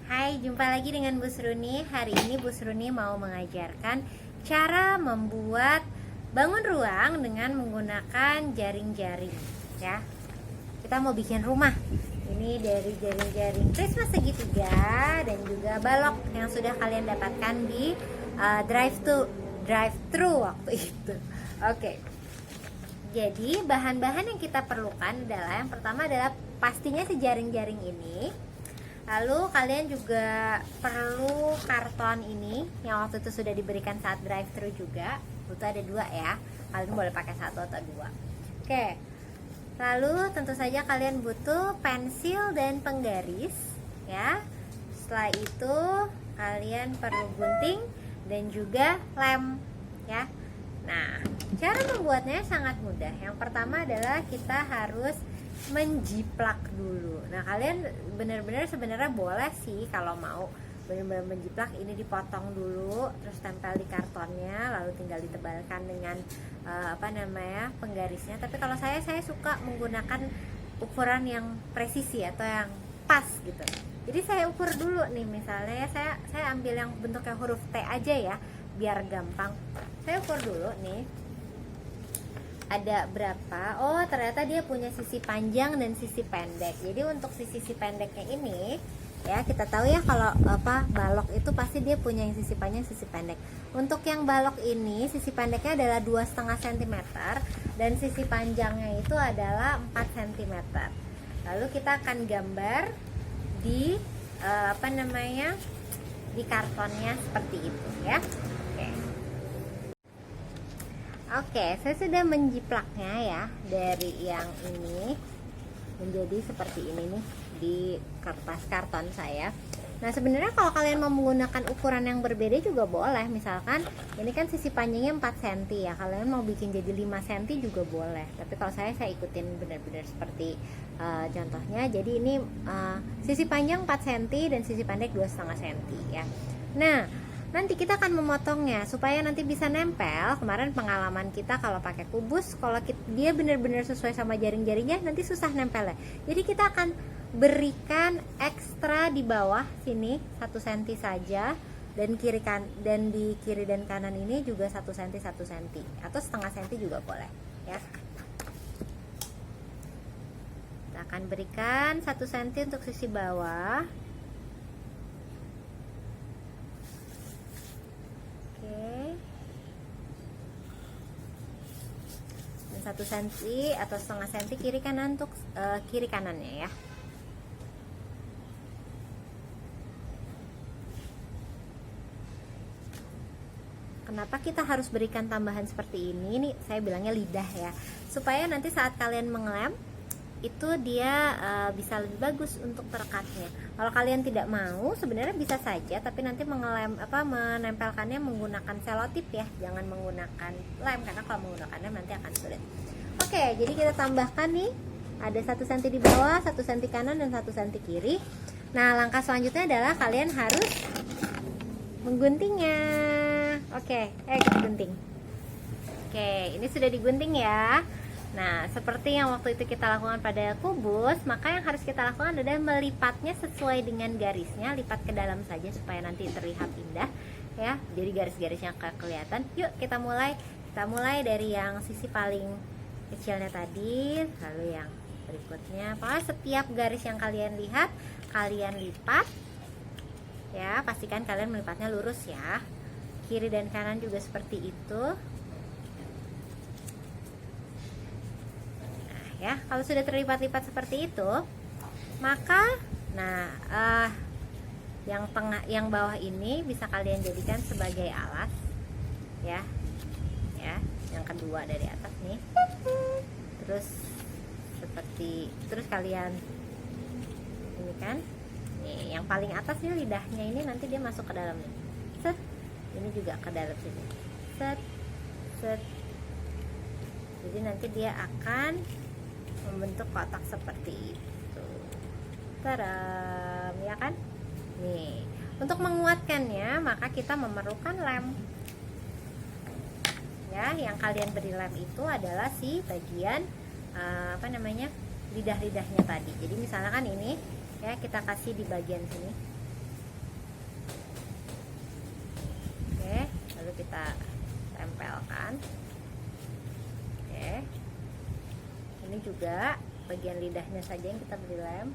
Hai, jumpa lagi dengan Bu Sruni. Hari ini Bu Sruni mau mengajarkan cara membuat bangun ruang dengan menggunakan jaring-jaring ya. Kita mau bikin rumah. Ini dari jaring-jaring Christmas segitiga dan juga balok yang sudah kalian dapatkan di drive-thru waktu itu. Oke. Jadi bahan-bahan yang kita perlukan adalah yang pertama adalah pastinya si jaring-jaring ini. Lalu kalian juga perlu karton ini yang waktu itu sudah diberikan saat drive-thru juga. Itu ada 2 ya. Kalian boleh pakai 1 atau 2. Oke. Lalu tentu saja kalian butuh pensil dan penggaris ya. Setelah itu kalian perlu gunting dan juga lem ya. Nah, cara membuatnya sangat mudah. Yang pertama adalah kita harus menjiplak dulu. Nah, kalian benar-benar sebenarnya boleh sih kalau mau benar-benar menjiplak, ini dipotong dulu terus tempel di kartonnya, lalu tinggal ditebalkan dengan penggarisnya. Tapi kalau saya suka menggunakan ukuran yang presisi atau yang pas gitu. Jadi saya ukur dulu nih, misalnya saya ambil yang bentuknya huruf T aja ya, biar gampang. Saya ukur dulu nih ada berapa. Oh, ternyata dia punya sisi panjang dan sisi pendek. Jadi untuk sisi pendeknya ini ya, kita tahu ya kalau balok itu pasti dia punya yang sisi panjang, sisi pendek. Untuk yang balok ini sisi pendeknya adalah 2,5 cm dan sisi panjangnya itu adalah 4 cm. Lalu kita akan gambar di di kartonnya seperti itu ya. Oke, saya sudah menjiplaknya ya dari yang ini menjadi seperti ini nih di kertas karton saya. Nah, sebenarnya kalau kalian mau menggunakan ukuran yang berbeda juga boleh. Misalkan ini kan sisi panjangnya 4 cm ya, kalian mau bikin jadi 5 cm juga boleh. Tapi kalau saya ikutin benar-benar seperti contohnya. Jadi ini sisi panjang 4 cm dan sisi pendek 2,5 cm ya. Nah, nanti kita akan memotongnya supaya nanti bisa nempel. Kemarin pengalaman kita kalau pakai kubus, kalau dia benar-benar sesuai sama jaring-jaringnya nanti susah nempelnya. Jadi kita akan berikan ekstra di bawah sini 1 cm saja, dan di kiri dan kanan ini juga 1 cm 1 cm atau setengah cm juga boleh ya. Kita akan berikan 1 cm untuk sisi bawah. Dan 1 cm atau setengah cm kiri kanan untuk kiri kanannya ya. Kenapa kita harus berikan tambahan seperti ini? Ini saya bilangnya lidah ya, supaya nanti saat kalian mengelem itu dia bisa lebih bagus untuk perekatnya. Kalau kalian tidak mau, sebenarnya bisa saja, tapi nanti menempelkannya menggunakan selotip ya, jangan menggunakan lem, karena kalau menggunakan lem nanti akan sulit. Oke, jadi kita tambahkan nih, ada 1 cm di bawah, 1 cm kanan dan 1 cm kiri. Nah, langkah selanjutnya adalah kalian harus mengguntingnya. Oke, kita gunting. Oke, ini sudah digunting ya. Nah, seperti yang waktu itu kita lakukan pada kubus, maka yang harus kita lakukan adalah melipatnya sesuai dengan garisnya. Lipat ke dalam saja supaya nanti terlihat indah ya. Jadi garis-garisnya kelihatan. Yuk kita mulai. Kita mulai dari yang sisi paling kecilnya tadi, lalu yang berikutnya. Pokoknya setiap garis yang kalian lihat, kalian lipat ya. Pastikan kalian melipatnya lurus ya. Kiri dan kanan juga seperti itu. Ya, kalau sudah terlipat-lipat seperti itu, maka yang bawah ini bisa kalian jadikan sebagai alas ya. Yang kedua dari atas nih. Terus kalian ini kan. Nih, yang paling atas nih lidahnya ini nanti dia masuk ke dalam nih. Set. Ini juga ke dalam sini. Set. Jadi nanti dia akan membentuk kotak seperti itu. Taram, ya kan? Nih, untuk menguatkannya maka kita memerlukan lem. Ya, yang kalian beri lem itu adalah si bagian lidah-lidahnya tadi. Jadi misalnya kan ini ya, kita kasih di bagian sini. kita tempelkan. Oke, ini juga bagian lidahnya saja yang kita beri lem.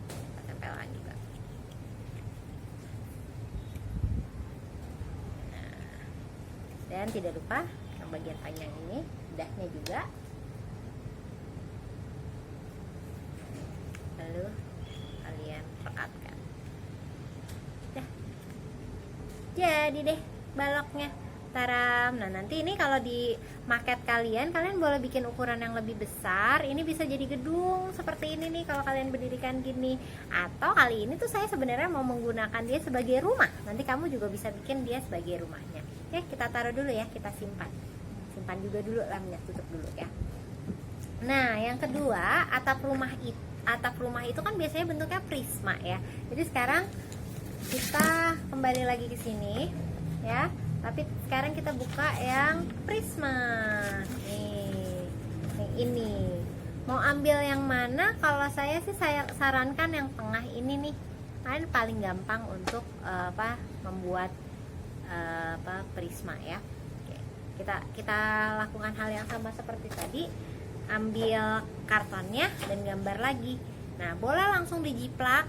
Kita tempelkan juga. Nah, dan tidak lupa yang bagian panjang ini, lidahnya juga. Lalu kalian rekatkan. Dah. Jadi deh baloknya. Taram. Nah, nanti ini kalau di market kalian boleh bikin ukuran yang lebih besar. Ini bisa jadi gedung seperti ini nih kalau kalian berdirikan gini. Atau kali ini tuh saya sebenarnya mau menggunakan dia sebagai rumah. Nanti kamu juga bisa bikin dia sebagai rumahnya. Ya, kita taruh dulu ya, kita simpan. Simpan juga dulu lemnya, tutup dulu ya. Nah, yang kedua, atap rumah itu kan biasanya bentuknya prisma ya. Jadi sekarang kita kembali lagi ke sini ya. Tapi sekarang kita buka yang prisma. Nih, yang ini. Mau ambil yang mana? Kalau saya sih saya sarankan yang tengah ini nih. Kan paling gampang untuk membuat prisma ya. Oke, kita lakukan hal yang sama seperti tadi. Ambil kartonnya dan gambar lagi. Nah, boleh langsung dijiplak,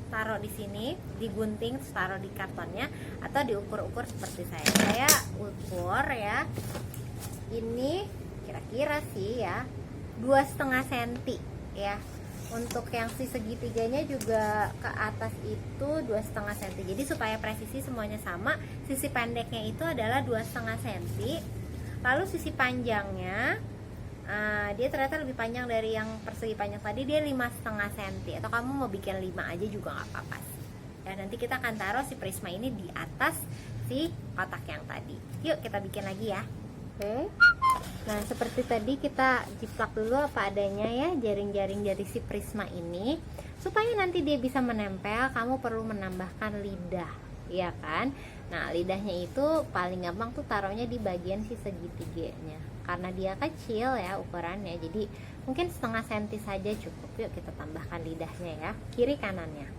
taruh di sini, digunting, taruh di kartonnya, atau diukur-ukur seperti saya. Saya ukur ya. Ini kira-kira sih ya 2,5 cm ya. Untuk yang si segitiganya juga ke atas itu 2,5 cm. Jadi supaya presisi semuanya sama, sisi pendeknya itu adalah 2,5 cm. Lalu sisi panjangnya dia ternyata lebih panjang dari yang persegi panjang tadi, dia 5,5 cm. Atau kamu mau bikin 5 aja juga nggak apa-apa. Ya, nanti kita akan taruh si prisma ini di atas si kotak yang tadi. Yuk kita bikin lagi ya. Oke. Nah, seperti tadi kita jiplak dulu apa adanya ya jaring-jaring dari si prisma ini. Supaya nanti dia bisa menempel, kamu perlu menambahkan lidah, ya kan? Nah, lidahnya itu paling gampang tuh taruhnya di bagian si segitiganya. Karena dia kecil ya ukurannya, jadi mungkin 0,5 cm saja cukup. Yuk kita tambahkan lidahnya ya, kiri kanannya.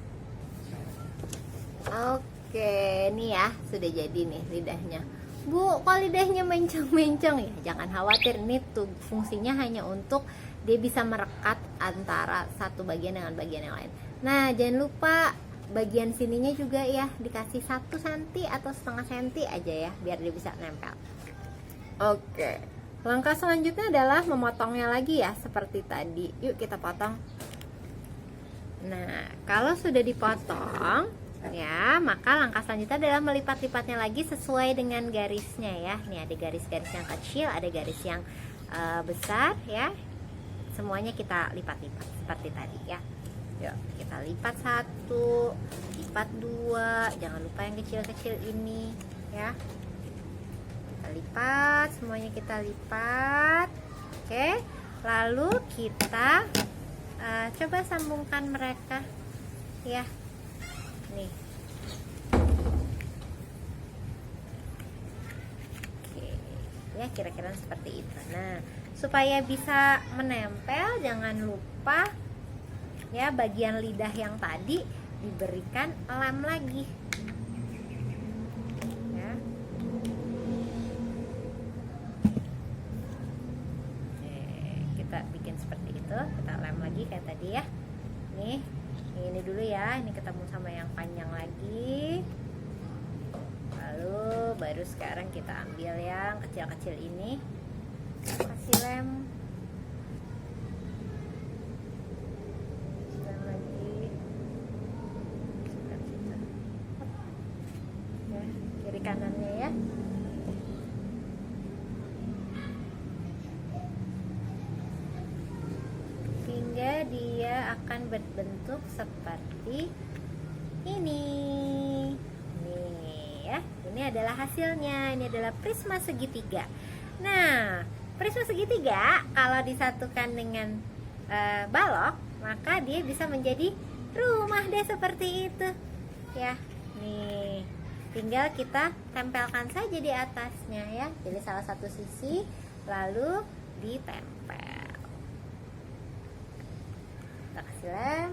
Oke, nih ya sudah jadi nih lidahnya. Bu, kok lidahnya mencong-mencong? Ya jangan khawatir, ini tuh fungsinya hanya untuk dia bisa merekat antara satu bagian dengan bagian yang lain. Nah, jangan lupa bagian sininya juga ya dikasih 1 cm atau 0,5 cm aja ya, biar dia bisa nempel. Oke. Langkah selanjutnya adalah memotongnya lagi ya, seperti tadi. Yuk kita potong. Nah, kalau sudah dipotong ya, maka langkah selanjutnya adalah melipat-lipatnya lagi sesuai dengan garisnya ya. Nih ada garis-garis yang kecil, ada garis yang besar ya. Semuanya kita lipat-lipat seperti tadi ya. Yuk kita lipat 1, lipat 2, jangan lupa yang kecil-kecil ini ya. Lipat, semuanya kita lipat. Oke, lalu kita coba sambungkan mereka ya. Nih. Oke, ya kira-kira seperti itu. Nah, supaya bisa menempel, jangan lupa ya bagian lidah yang tadi diberikan lem lagi. Kita bikin seperti itu, kita lem lagi kayak tadi ya. Nih, ini dulu ya, ini ketemu sama yang panjang lagi. Lalu baru sekarang kita ambil yang kecil-kecil ini, kasih lem lagi seperti itu ya, kiri kanannya ya. Hingga dia akan berbentuk seperti ini. Nih ya, ini adalah hasilnya. Ini adalah prisma segitiga. Nah, prisma segitiga kalau disatukan dengan balok, maka dia bisa menjadi rumah deh seperti itu. Ya, nih. Tinggal kita tempelkan saja di atasnya ya. Jadi salah satu sisi lalu ditempel. Kita kasih lem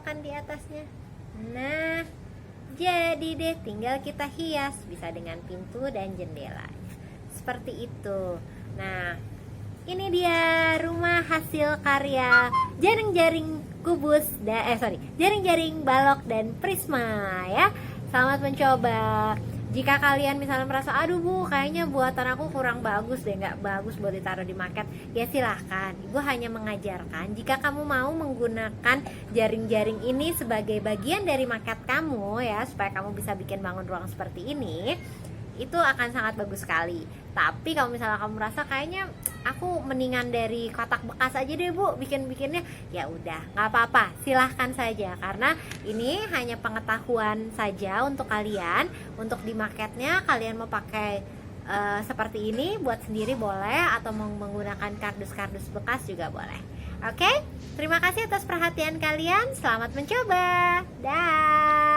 tempelkan di atasnya. Nah, jadi deh, tinggal kita hias, bisa dengan pintu dan jendela. Seperti itu. Nah, ini dia rumah hasil karya jaring-jaring kubus jaring-jaring balok dan prisma ya. Selamat mencoba. Jika kalian misalnya merasa, aduh Bu, kayaknya buatan aku kurang bagus deh, nggak bagus buat ditaruh di market, ya silahkan. Ibu hanya mengajarkan, jika kamu mau menggunakan jaring-jaring ini sebagai bagian dari market kamu ya, supaya kamu bisa bikin bangun ruang seperti ini, itu akan sangat bagus sekali. Tapi kalau misalnya kamu merasa kayaknya aku mendingan dari kotak bekas aja deh Bu bikin-bikinnya, ya udah, nggak apa-apa, silahkan saja. Karena ini hanya pengetahuan saja untuk kalian. Untuk di marketnya kalian mau pakai seperti ini buat sendiri boleh, atau mau menggunakan kardus-kardus bekas juga boleh. Oke, terima kasih atas perhatian kalian. Selamat mencoba. Dah.